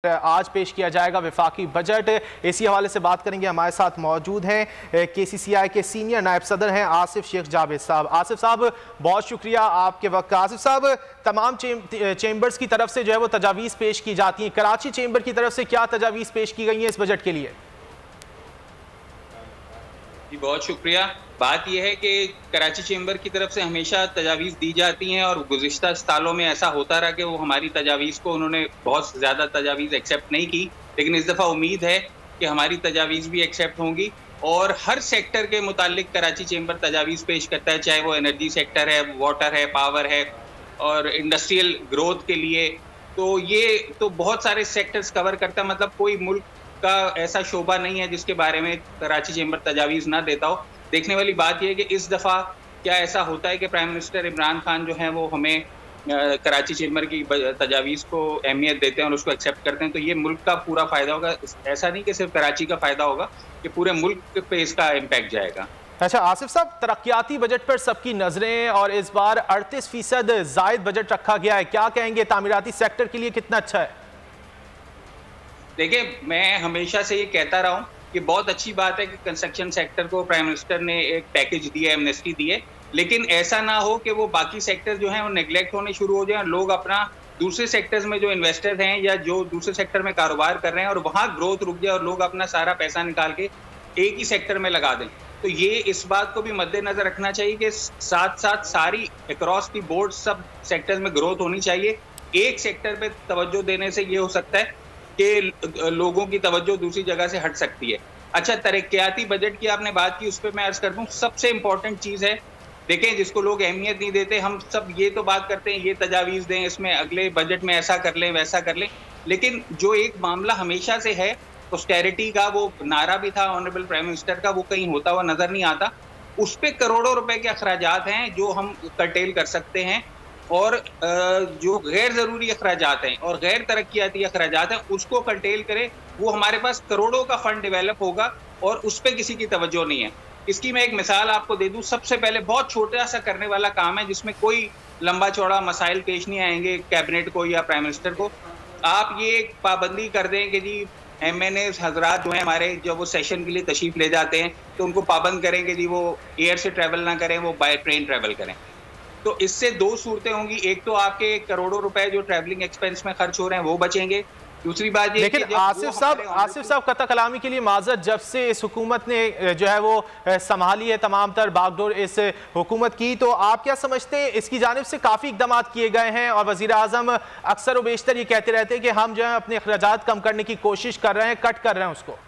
आज पेश किया जाएगा विफाकी बजट। इसी हवाले से बात करेंगे। हमारे साथ मौजूद हैं KCCI के सीनियर नायब सदर हैं आसिफ शेख जावेद साहब। आसिफ साहब, बहुत शुक्रिया आपके वक्त का। आसिफ साहब, तमाम चेंबर्स की तरफ से जो है वो तजावीज़ पेश की जाती हैं, कराची चेंबर की तरफ से क्या तजावीज़ पेश की गई हैं इस बजट के लिए? जी बहुत शुक्रिया। बात यह है कि कराची चेंबर की तरफ से हमेशा तजावीज़ दी जाती हैं और गुज़िश्ता सालों में ऐसा होता रहा कि वो हमारी तजावीज़ को उन्होंने बहुत ज़्यादा तजावीज़ एक्सेप्ट नहीं की, लेकिन इस दफ़ा उम्मीद है कि हमारी तजावीज़ भी एक्सेप्ट होंगी और हर सेक्टर के मुतालिक कराची चेंबर तजावीज़ पेश करता है, चाहे वो एनर्जी सेक्टर है, वाटर है, पावर है और इंडस्ट्रियल ग्रोथ के लिए। तो ये तो बहुत सारे सेक्टर्स कवर करता है, मतलब कोई मुल्क का ऐसा शोबा नहीं है जिसके बारे में कराची चेंबर तजावीज़ ना देता हो। देखने वाली बात यह है कि इस दफ़ा क्या ऐसा होता है कि प्राइम मिनिस्टर इमरान खान जो है वो हमें कराची चेंबर की तजावीज़ को अहमियत देते हैं और उसको एक्सेप्ट करते हैं, तो ये मुल्क का पूरा फ़ायदा होगा। ऐसा नहीं कि सिर्फ कराची का फ़ायदा होगा, कि पूरे मुल्क पे इसका इम्पैक्ट जाएगा। अच्छा आसिफ साहब, तरक्याती बजट पर सबकी नज़रें और इस बार 38% ज़ायद बजट रखा गया है, क्या कहेंगे तामीराती सेक्टर के लिए कितना अच्छा है? देखिए, मैं हमेशा से ये कहता रहा हूँ कि बहुत अच्छी बात है कि कंस्ट्रक्शन सेक्टर को प्राइम मिनिस्टर ने एक पैकेज दिया, एमनेस्टी दी है, लेकिन ऐसा ना हो कि वो बाकी सेक्टर जो हैं वो नेग्लेक्ट होने शुरू हो जाए, लोग अपना दूसरे सेक्टर्स में जो इन्वेस्टर हैं या जो दूसरे सेक्टर में कारोबार कर रहे हैं और वहाँ ग्रोथ रुक जाए और लोग अपना सारा पैसा निकाल के एक ही सेक्टर में लगा दें। तो ये इस बात को भी मद्देनजर रखना चाहिए कि साथ साथ सारी अक्रॉस दी बोर्ड सब सेक्टर्स में ग्रोथ होनी चाहिए। एक सेक्टर पे तवज्जो देने से ये हो सकता है कि लोगों की तवज्जो दूसरी जगह से हट सकती है। अच्छा, तरक्याती बजट की आपने बात की, उस पर मैं अर्ज कर दूं, सबसे इंपॉर्टेंट चीज़ है, देखें जिसको लोग अहमियत नहीं देते, हम सब ये तो बात करते हैं ये तजावीज़ दें, इसमें अगले बजट में ऐसा कर लें वैसा कर लें, लेकिन जो एक मामला हमेशा से है ऑस्टेरिटी का, वो नारा भी था ऑनरेबल प्राइम मिनिस्टर का, वो कहीं होता हुआ नजर नहीं आता। उस पर करोड़ों रुपए के अखराजात हैं जो हम कर्टेल कर सकते हैं और जो गैर ज़रूरी अखराजात हैं और गैर तरक्याती अखराजात हैं उसको कर्टेल करें। वो हमारे पास करोड़ों का फंड डेवलप होगा और उस पर किसी की तवज्जो नहीं है। इसकी मैं एक मिसाल आपको दे दूं। सबसे पहले बहुत छोटा सा करने वाला काम है जिसमें कोई लंबा चौड़ा मसाइल पेश नहीं आएंगे कैबिनेट को या प्राइम मिनिस्टर को। आप ये पाबंदी कर दें कि जी MNA हजरात जो हैं हमारे, जब वो सेशन के लिए तशरीफ ले जाते हैं तो उनको पाबंद करेंगे जी वो एयर से ट्रैवल ना करें, वो बाय ट्रेन ट्रैवल करें। तो इससे दो सूरतें होंगी, एक तो आपके करोड़ों रुपए जो ट्रैवलिंग एक्सपेंस में खर्च हो रहे हैं वो बचेंगे, दूसरी बात ये। लेकिन आसिफ साहब कता कलामी के लिए माजरत, जब से इस हुकूमत ने जो है वो संभाली है तमाम तर बागडोर इस हुकूमत की, तो आप क्या समझते हैं इसकी जानिब से काफ़ी इकदाम किए गए हैं और वज़ीर आज़म अक्सर व बेशतर ये कहते रहते हैं कि हम जो है अपने अखराजात कम करने की कोशिश कर रहे हैं, कट कर रहे हैं उसको?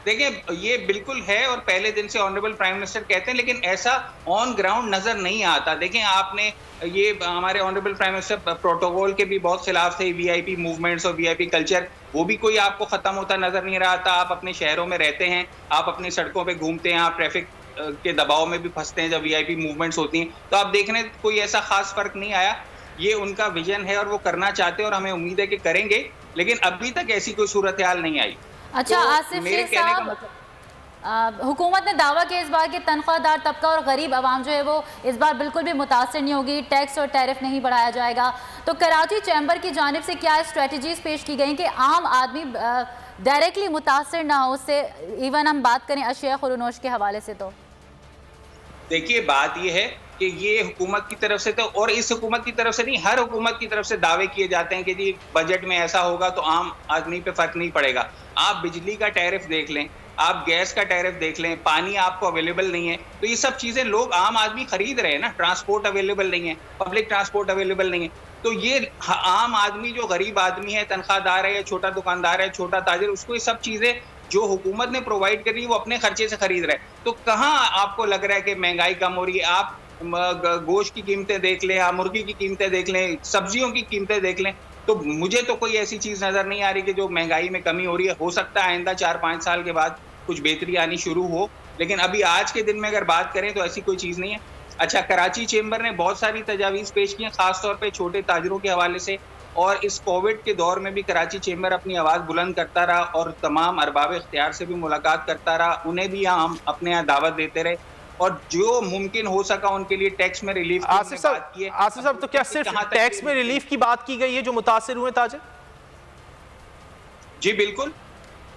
देखिए, ये बिल्कुल है और पहले दिन से ऑनरेबल प्राइम मिनिस्टर कहते हैं, लेकिन ऐसा ऑन ग्राउंड नजर नहीं आता। देखें, आपने ये हमारे ऑनरेबल प्राइम मिनिस्टर प्रोटोकॉल के भी बहुत खिलाफ थे, VIP मूवमेंट्स और VIP कल्चर, वो भी कोई आपको खत्म होता नजर नहीं रहा था। आप अपने शहरों में रहते हैं, आप अपनी सड़कों पे घूमते हैं, आप ट्रैफिक के दबाव में भी फंसते हैं जब VIP मूवमेंट्स होती हैं, तो आप देख रहे हैं कोई ऐसा खास फर्क नहीं आया। ये उनका विजन है और वो करना चाहते हैं और हमें उम्मीद है कि करेंगे, लेकिन अभी तक ऐसी कोई सूरत हाल नहीं आई। अच्छा तो आसिफ शेख साहब, हुकूमत ने दावा किया इस बार कि तनख्वाहदार तबका और गरीब आवाम जो है वो इस बार बिल्कुल भी मुतासर नहीं होगी, टैक्स और टैरिफ नहीं बढ़ाया जाएगा। तो कराची चैम्बर की जानिब से क्या स्ट्रेटजीज पेश की गई कि आम आदमी डायरेक्टली मुतासर ना हो उससे? इवन हम बात करें अशिया खुरनोश के हवाले से, तो देखिए बात यह है कि ये हुकूमत की तरफ से तो, और इस हुकूमत की तरफ से नहीं, हर हुकूमत की तरफ से दावे किए जाते हैं कि जी बजट में ऐसा होगा तो आम आदमी पे फर्क नहीं पड़ेगा। आप बिजली का टैरिफ देख लें, आप गैस का टैरिफ देख लें, पानी आपको अवेलेबल नहीं है, तो ये सब चीज़ें लोग आम आदमी खरीद रहे हैं ना। ट्रांसपोर्ट अवेलेबल नहीं है, पब्लिक ट्रांसपोर्ट अवेलेबल नहीं है, तो ये आम आदमी जो गरीब आदमी है, तनख्वाहदार है या छोटा दुकानदार है, छोटा ताजिर, उसको ये सब चीज़ें जो हुकूमत ने प्रोवाइड करी वो अपने खर्चे से खरीद रहे हैं। तो कहाँ आपको लग रहा है कि महंगाई कम हो रही है? आप गोश्त की कीमतें देख लें, आप मुर्गी की कीमतें देख लें, सब्जियों की कीमतें देख लें, तो मुझे तो कोई ऐसी चीज़ नज़र नहीं आ रही कि जो महंगाई में कमी हो रही है। हो सकता है आइंदा 4-5 साल के बाद कुछ बेहतरी आनी शुरू हो, लेकिन अभी आज के दिन में अगर बात करें तो ऐसी कोई चीज़ नहीं है। अच्छा, कराची चेंबर ने बहुत सारी तजावीज़ पेश की हैं, ख़ासतौर पर छोटे ताजरों के हवाले से, और इस कोविड के दौर में भी कराची चेंबर अपनी आवाज़ बुलंद करता रहा और तमाम अरबाब इख्तियार से भी मुलाकात करता रहा, उन्हें भी हम अपने यहाँ दावत देते रहे और जो मुमकिन हो सका उनके लिए टैक्स में रिलीफ की बात की है। आसिफ साहब, तो क्या सिर्फ टैक्स में रिलीफ की बात की गई है जो मुतासिर हुए ताजिर? जी बिल्कुल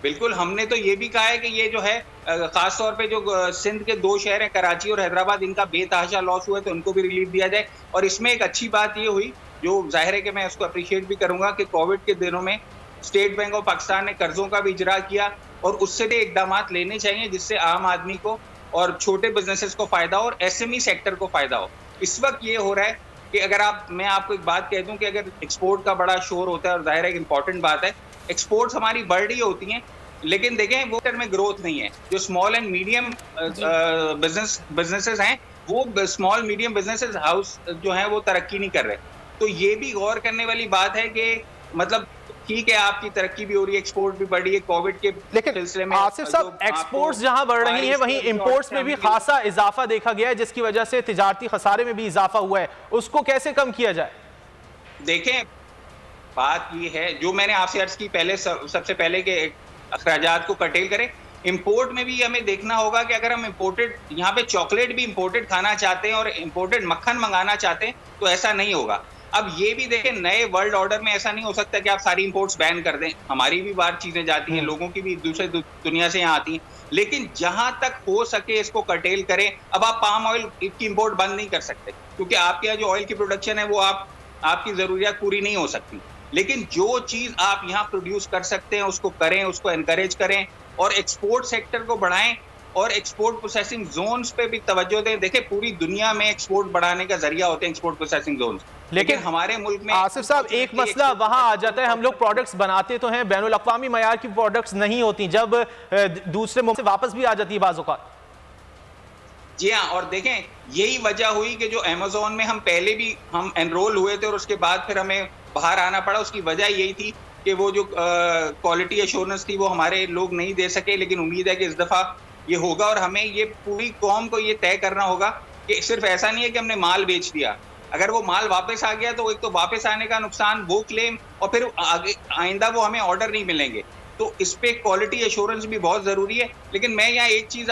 बिल्कुल, हमने तो ये भी कहा है कि ये जो है खास तौर पे जो सिंध के 2 शहर हैं कराची और हैदराबाद, इनका बेतहाशा लॉस हुआ है तो उनको भी रिलीफ दिया जाए। और इसमें एक अच्छी बात ये हुई, जो जाहिर है कि मैं उसको अप्रिशिएट भी करूंगा, कि कोविड के दिनों में स्टेट बैंक ऑफ पाकिस्तान ने कर्जों का भी इजरा किया और उससे भी इकदाम लेने चाहिए जिससे आम आदमी को और छोटे बिजनेसेस को फायदा हो और एसएमई सेक्टर को फायदा हो। इस वक्त ये हो रहा है कि अगर मैं आपको एक बात कह दूं कि अगर एक्सपोर्ट का बड़ा शोर होता है, और जाहिर है एक इंपॉर्टेंट बात है, एक्सपोर्ट्स हमारी बढ़ रही होती हैं, लेकिन देखें वो में ग्रोथ नहीं है। जो स्मॉल एंड मीडियम बिजनेसेस हैं, वो स्मॉल मीडियम बिजनेसेस हाउस जो हैं वो तरक्की नहीं कर रहे। तो ये भी गौर करने वाली बात है कि मतलब ठीक है आपकी तरक्की भी हो रही है, एक्सपोर्ट भी बढ़ रही है कोविड के सिलसिले में। आसिफ साहब, एक्सपोर्ट्स जहां बढ़ रही हैं वहीं इंपोर्ट्स में भी खासा इजाफा देखा गया है, जिसकी वजह से तिजारती खसारे में भी इजाफा हुआ है। उसको कैसे कम किया जाए? देखें, बात ये है जो मैंने आपसे अर्ज की पहले, सबसे पहले के अखराजात को कर्टेल करें। इंपोर्ट में भी हमें देखना होगा कि अगर हम इंपोर्टेड, यहाँ पे चॉकलेट भी इंपोर्टेड खाना चाहते हैं और इंपोर्टेड मक्खन मंगाना चाहते हैं तो ऐसा नहीं होगा। अब ये भी देखें, नए वर्ल्ड ऑर्डर में ऐसा नहीं हो सकता कि आप सारी इंपोर्ट्स बैन कर दें। हमारी भी बाहर चीजें जाती हैं, लोगों की भी दूसरे दुनिया से यहाँ आती हैं, लेकिन जहां तक हो सके इसको कर्टेल करें। अब आप पाम ऑयल की इंपोर्ट बंद नहीं कर सकते, क्योंकि आपके यहाँ जो ऑयल की प्रोडक्शन है वो आपकी जरूरियात पूरी नहीं हो सकती, लेकिन जो चीज आप यहाँ प्रोड्यूस कर सकते हैं उसको करें, उसको एनकरेज करें और एक्सपोर्ट सेक्टर को बढ़ाएं और एक्सपोर्ट प्रोसेसिंग जोन्स पे भी तवज्जो दें। देखिए, पूरी दुनिया में एक्सपोर्ट बढ़ाने का जरिया होते हैं एक्सपोर्ट प्रोसेसिंग जोन्स, लेकिन हमारे मुल्क में आसिफ साहब एक मसला वहां आ जाता है, हम लोग प्रोडक्ट्स बनाते तो हैं, बैनुल अक़वामी मयार की प्रोडक्ट्स नहीं होती, जब दूसरे मुल्क से वापस भी आ जाती है बाज़ औक़ात। जी हाँ, और देखें यही वजह हुई कि जो अमेज़न में हम पहले भी हम एनरोल हुए थे और उसके बाद फिर हमें बाहर आना पड़ा। उसकी वजह यही थी कि वो जो क्वालिटी एश्योरेंस थी वो हमारे लोग नहीं दे सके, लेकिन उम्मीद है कि इस दफ़ा ये होगा और हमें ये पूरी कौम को ये तय करना होगा कि सिर्फ ऐसा नहीं है कि हमने माल बेच दिया, अगर वो माल वापस आ गया तो एक तो वापस आने का नुकसान, वो क्लेम, और फिर आगे आइंदा वो हमें ऑर्डर नहीं मिलेंगे। तो इस पे क्वालिटी एश्योरेंस भी बहुत ज़रूरी है। लेकिन मैं यहाँ एक चीज़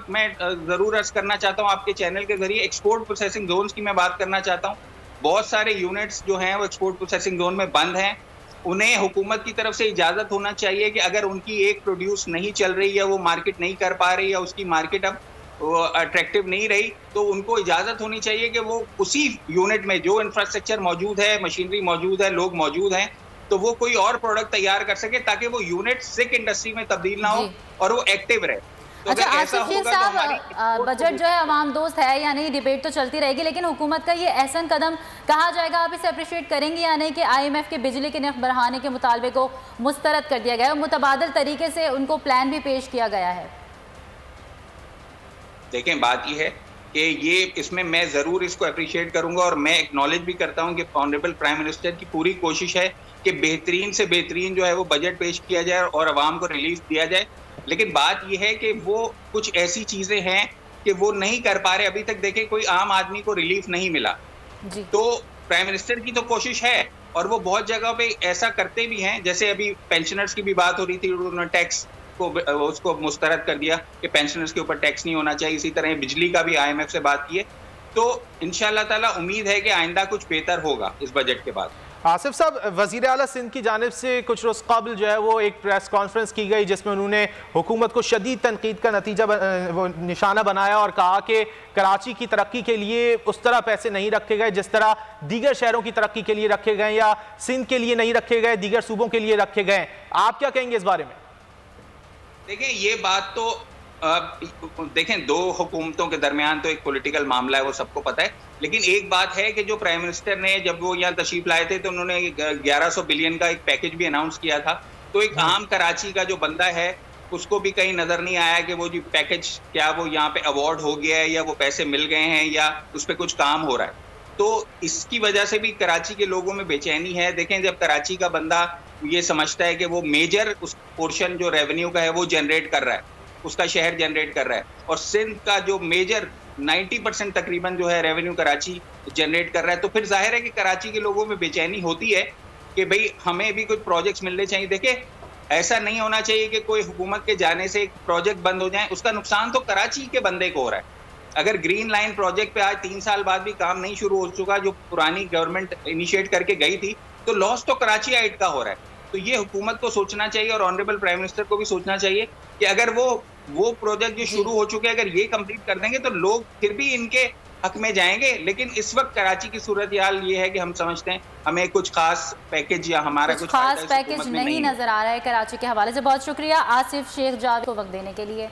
मैं ज़रूर अर्ज करना चाहता हूँ आपके चैनल के जरिए, एक्सपोर्ट प्रोसेसिंग जोन्स की मैं बात करना चाहता हूँ। बहुत सारे यूनिट्स जो हैं वो एक्सपोर्ट प्रोसेसिंग जोन में बंद हैं। उन्हें हुकूमत की तरफ से इजाज़त होना चाहिए कि अगर उनकी एक प्रोड्यूस नहीं चल रही या वो मार्केट नहीं कर पा रही या उसकी मार्केट अब अट्रैक्टिव नहीं रही, तो उनको इजाज़त होनी चाहिए कि वो उसी यूनिट में जो इंफ्रास्ट्रक्चर मौजूद है, मशीनरी मौजूद है, लोग मौजूद हैं, तो वो कोई और प्रोडक्ट तैयार कर सके ताकि वो यूनिट सिक इंडस्ट्री में तब्दील ना हो और वो एक्टिव रहे। तो अच्छा आसिफ जी साहब, बजट जो है अवाम दोस्त है या नहीं, डिबेट तो चलती रहेगी, लेकिन हुकूमत का ये एहसन कदम कहा जाएगा, आप इसे अप्रिशिएट करेंगे या नहीं कि IMF के बिजली के नर्ख बढ़ाने के मुतालबे को मुस्तरद कर दिया गया है, मुतबादल तरीके से उनको प्लान भी पेश किया गया है? देखें, बात यह है कि ये इसमें मैं ज़रूर इसको अप्रिशिएट करूंगा और मैं एक्नॉलेज भी करता हूं कि ऑनरेबल प्राइम मिनिस्टर की पूरी कोशिश है कि बेहतरीन से बेहतरीन जो है वो बजट पेश किया जाए और आवाम को रिलीफ दिया जाए। लेकिन बात यह है कि वो कुछ ऐसी चीज़ें हैं कि वो नहीं कर पा रहे। अभी तक देखें कोई आम आदमी को रिलीफ नहीं मिला जी। तो प्राइम मिनिस्टर की तो कोशिश है और वो बहुत जगह पे ऐसा करते भी हैं, जैसे अभी पेंशनर्स की भी बात हो रही थी, उन्होंने टैक्स को उसको मुस्तरद कर दिया कि पेंशनर्स के ऊपर टैक्स नहीं होना चाहिए। इसी तरह बिजली का भी IMF से बात की है। तो इंशाअल्लाह ताला उम्मीद है कि आइंदा कुछ बेहतर होगा इस बजट के बाद। आसिफ साहब, वज़ीर आला सिंध की जानिब से कुछ रोज़ कबल जो है वो एक प्रेस कॉन्फ्रेंस की गई जिसमें उन्होंने हुकूमत को शदीद तनकीद का नतीजा वो निशाना बनाया और कहा कि कराची की तरक्की के लिए उस तरह पैसे नहीं रखे गए जिस तरह दीगर शहरों की तरक्की के लिए रखे गए या सिंध के लिए नहीं रखे गए, दीगर सूबों के लिए रखे गए। आप क्या कहेंगे इस बारे में? देखिए, ये बात तो देखें, दो हुकूमतों के दरमियान तो एक पॉलिटिकल मामला है, वो सबको पता है। लेकिन एक बात है कि जो प्राइम मिनिस्टर ने जब वो यहाँ तशरीफ लाए थे तो उन्होंने 1100 बिलियन का एक पैकेज भी अनाउंस किया था। तो एक आम कराची का जो बंदा है उसको भी कहीं नजर नहीं आया कि वो जो पैकेज क्या वो यहाँ पे अवार्ड हो गया है या वो पैसे मिल गए हैं या उस पर कुछ काम हो रहा है। तो इसकी वजह से भी कराची के लोगों में बेचैनी है। देखें, जब कराची का बंदा ये समझता है कि वो मेजर उस पोर्शन जो रेवेन्यू का है वो जनरेट कर रहा है, उसका शहर जनरेट कर रहा है, और सिंध का जो मेजर 90% तकरीबन जो है रेवेन्यू कराची जनरेट कर रहा है, तो फिर जाहिर है कि कराची के लोगों में बेचैनी होती है कि भाई हमें भी कुछ प्रोजेक्ट्स मिलने चाहिए। देखिए, ऐसा नहीं होना चाहिए कि कोई हुकूमत के जाने से एक प्रोजेक्ट बंद हो जाए, उसका नुकसान तो कराची के बंदे को हो रहा है। अगर ग्रीन लाइन प्रोजेक्ट पे आज 3 साल बाद भी काम नहीं शुरू हो चुका, जो पुरानी गवर्नमेंट इनिशिएट करके गई थी, तो लॉस तो कराची आइट का हो रहा है। तो ये हुकूमत को सोचना चाहिए और ऑनरेबल प्राइम मिनिस्टर को भी सोचना चाहिए कि अगर वो प्रोजेक्ट जो शुरू हो चुके हैं अगर ये कंप्लीट कर देंगे तो लोग फिर भी इनके हक में जाएंगे। लेकिन इस वक्त कराची की सूरत हाल ये है कि हम समझते हैं हमें कुछ खास पैकेज या हमारा कुछ खास पैकेज नहीं नजर आ रहा है कराची के हवाले से। बहुत शुक्रिया आसिफ शेख जावेद को वक्त देने के लिए।